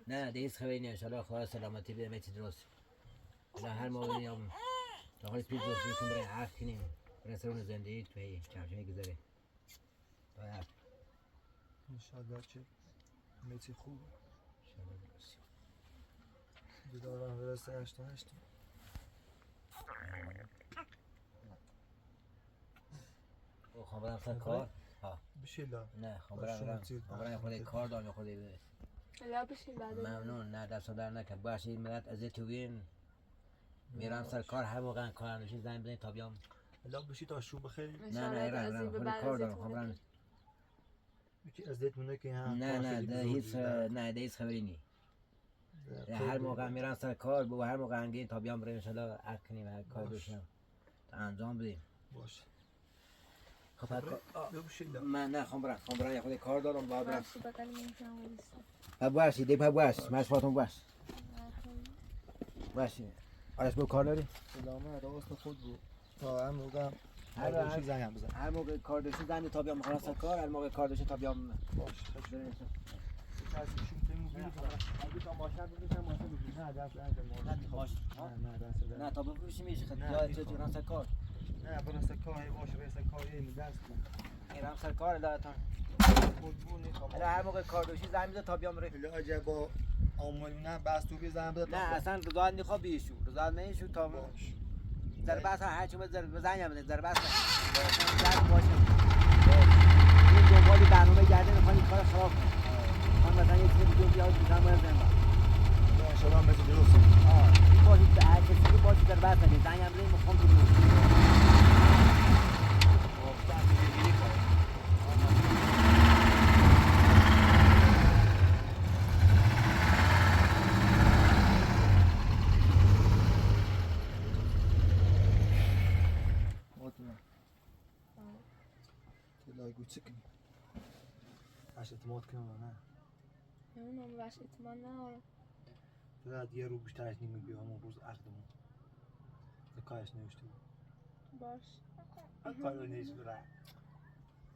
نه دیس خبری نیست حالا خدا سلامتی بده میتی درست حالا هر موقعی هم تا حالی پیش دوست میتونم برای عرض کنیم برای سرون زندگی توی چمچه گذاره تا عرض انشالله چه میتی خوب دیدارم برسه 8 خواهم برم سر کار بشیلا نه خواهم برم خود کار دارم خود لا بشین بعد ممنون نه دست در نکرد باشید ملت از توین میرم سر کار هر موقع کار نشین زنگ بزنید تا بیام لا بشی تا شو بخیر. نه ایران خیلی کار دارم خبرن یکی از دیت مونه که هم نه ده هیچ نه ده هیچ خبری نی هر موقع میرم سر کار با هر موقع انگی تا بیام بریم انشالله عقل کنیم هر کار بشم تا انجام بدیم باشه. خب من نه خب برم یه خود کار دارم باید برم باشه بقیل میتونم ولیستم باشی دی باش مشفاتون باشی آرش با کار داری؟ سلامه راست خود بود تا هم موقع هر زنگ بزن. هر موقع کار داشتی زنگ تا بیام خلاص کار هر موقع کار داشتی تا بیام باشه خیلی کسیشون تیمو بیرون اگه تا ماشین بگیرم ماشین بگیرم نه دست نه دست نه تا بفروشی میشه خیلی چه جوران سر کار نه برست کاری باشه برست کاری دست میرم سر کار دارم خودبونی حالا هر موقع کار داشتی زنگ بزن تا بیام بریم خیلی عجب با آمالونه بس تو بزن بده نه اصلا روزا نخواه بیشو روزا نمیشو تا باش ضربت هر چی بزنیم بده ضربت زرب باشه این دنبالی برنامه گرده میخوان این کار خراب کنه من مثلا یه چیز دیگه بیاد بزن باید زنبا ان شاء الله مثل درست این باشید به هر کسی که باشید ضربت نگه زنیم بده میخوام تو گوچه کنی هشت اعتماد کنم نه اونم باش اعتماد ندارم فقط یه رو بیشترش نمیگی همون روز عقدمون کارش نوشته بود باش کار رو نیست برای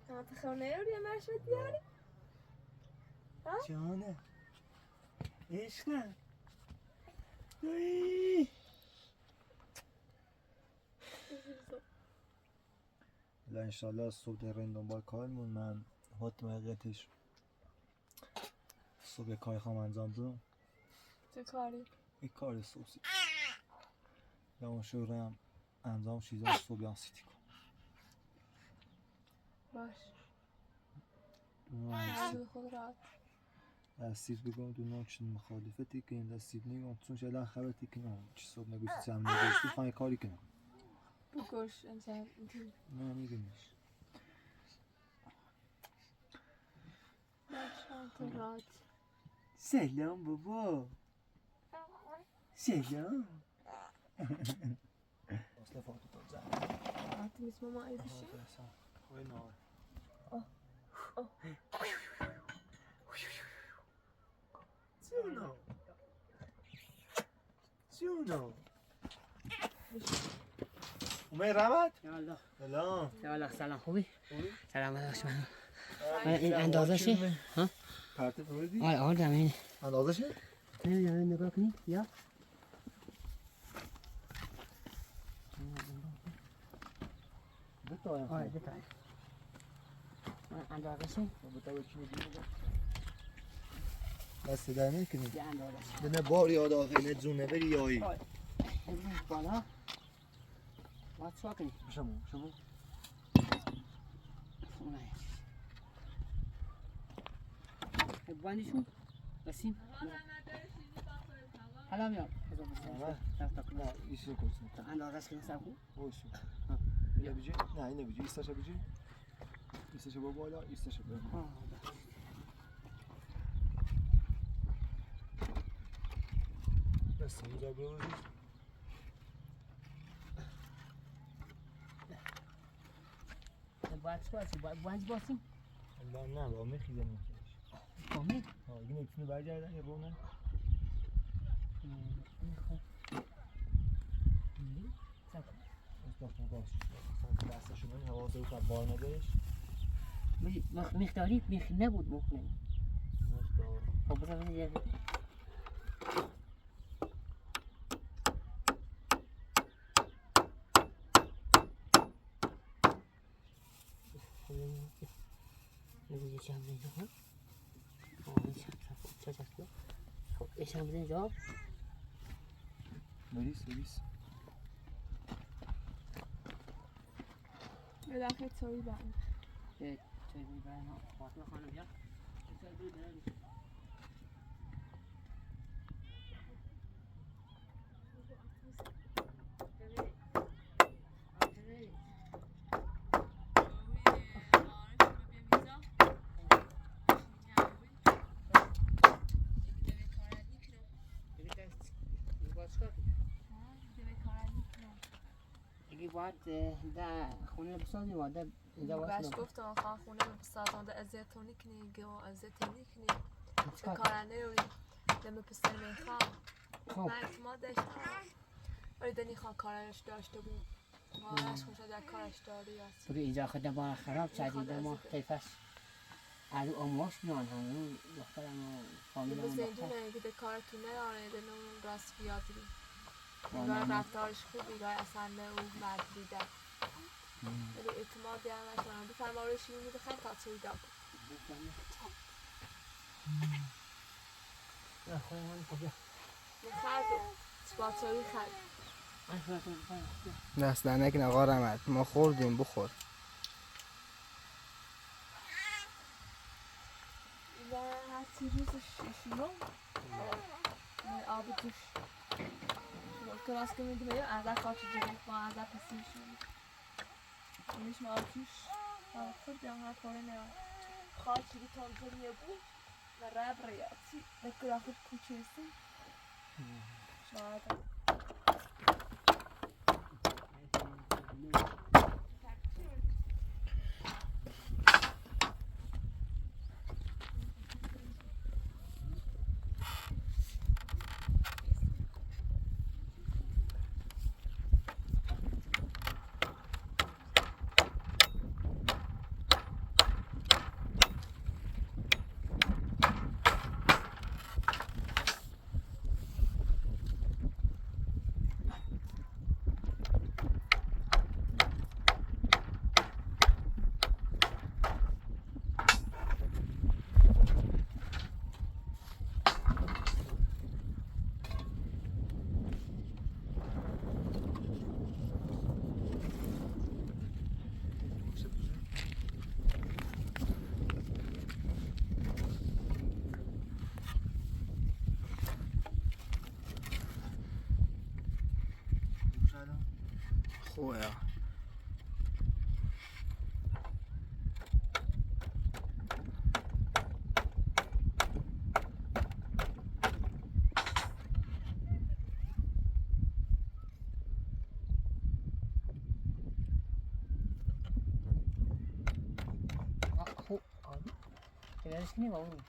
اما تخیر نیاری یا مرشد بیاری؟ جانه عشقم دوی لا انشالله صبح در این دنبال کارمون من حتم حقیقتش صبح کار خواهم انجام دادم چه کاری؟ این کار صبحی یا اون شورم انجام شیزم صبح هم سیتی کن باش من خود راحت دستیر بگم دو نوچن مخالفتی که این دستیر نگم چون شایدن خبرتی که نه چی صبح نگوشتی چم نگوشتی خواهی کاری کنم بگوش انسان اینطور نه میگمش باش تو راحت سلام بابا سلام اصلا فاتو تا زن راحت میسمه ما ای بشی؟ خوی نار جونو جونو اومه رحمت؟ یا الله سلام یا الله سلام خوبی؟ خوبی؟ سلام داشت من این اندازه شه؟ ها؟ پرتب بردی؟ آره دمین اندازه شه؟ نمیدونم نگاه کنی یا دو تا هم آره دوتا اندازه شه بس در نکنی یه اندازه شه نه بار یاد آخه نه جونه بری یایی امروز بالا باید چوا کنی شما اونه باندیشون بسیم حالا میام نه ایشون کنسون اندازه کنی سب کن باشو اینه بیجی؟ نه اینه بیجی ایستاشو بیجی ایستاشو با بالا ایستاشو با بالا بس اینجا بروزی باید چوا کنی باید باسیم الله نه با میخیزم میکنش کامی دیگه نمیتونی برگردن یه رونه استخدام باش دستشو من حواسه رو کنم بار ندارش مقداری نبود مخنه مقدار خب بذار یه یه چند اینجا ها چه چسبه خب ایشم بزن اینجا بریس به داخل توی برم توی برای ما فاطمه خانم بیا باید ده خونه بسازی و ده اینجا بهش واسه گفتم خواهر خونه بسازنده ازیتونی کنی گو ازیتونی کنی به کارنده روی دم پسر میخوام خب من اعتماد داشتم ولی دنی خواه کارش داشته بود مادرش خوشا در کارش داری است بگه اینجا خود ما خراب کردی به ما کیفش از امواش میان همون دخترم و فامیلم مثل و اینجور دختر نه که ده کارتونه آره ده نمون راست بیادری آه، انگار نه. رفتارش خوبی گاه اصلا نه او مرد دیده ولی اعتماد دیرم نشونم بفرم آره شیون میده خیلی تاثیری داد نه خود من خب بیا خرد سپاتوری خرد دست در نکن آقا رحمت ما خوردیم بخور و هرچی روزش شیرم آب توش کلاس که میدیم یا ازا کارچی جگه با ازا پسیشون میش ما آب توش خود بیان هر کاره نیا خارچی که تانزانیه بود و رب ریاضی بکر آخر کوچیسی شاید خوبه خوب کنارش کنی با اون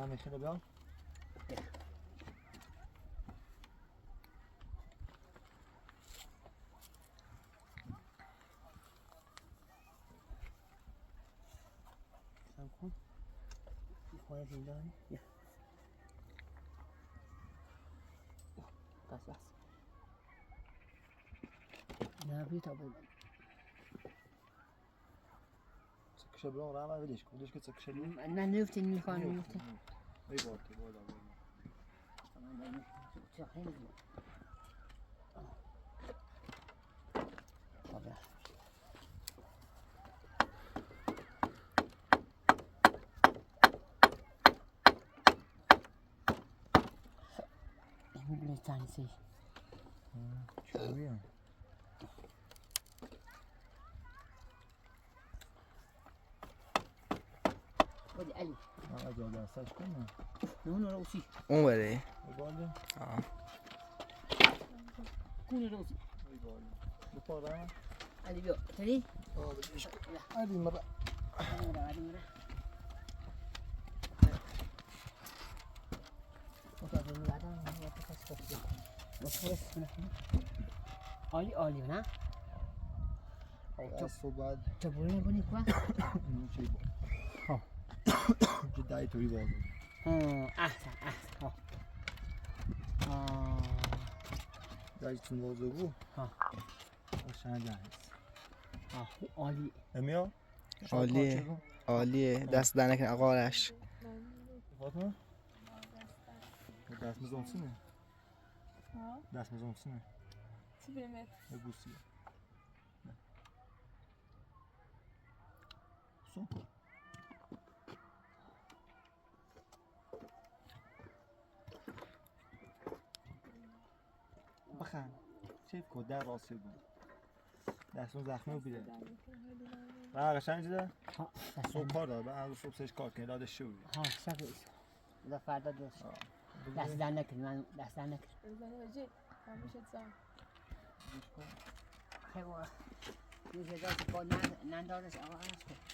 هم میخینه بیان سم کن خواهد این داری بیا بس نه بی تا بود سکشه بیان رحمت بدیش کن که سکشه بیان نه نفتین میخوان نفتین ای باتی بالا چه خیلی میگه تانسی چوبیه ودي علي من اجا دستش کنم هون روسي اون بره ای بالا كوني روسي ای بالا بپارم علي بيو تري آه بدیش عادی مرة هذه مرة وتعرفوا بعدها هو تخصص وخلص نحن عالي هنا دست و بعد تبغون بني كوا اینو چی بود ها جدایی توی بازم احسن ها دایی چون بازو بود ها قشنگ هست عالی امیا عالیه عالیه دست در نکن آقا آرش فاطمه دست میزون سینه ها دست میزون سینه چی بیمت بگوسی سو بخن چیف کو در راستی بود دستون زخمی بیده در میکنه خیلی ممنون. و قشنگ ده ها صبح کار داره بعد صبح سهش کار کنه دادش شو ها شب دا فردا دوست دست در نکن من دست در نکن بزنه بجید همیشه زن خیلی وقت یه جایی که با نندازش آقا هست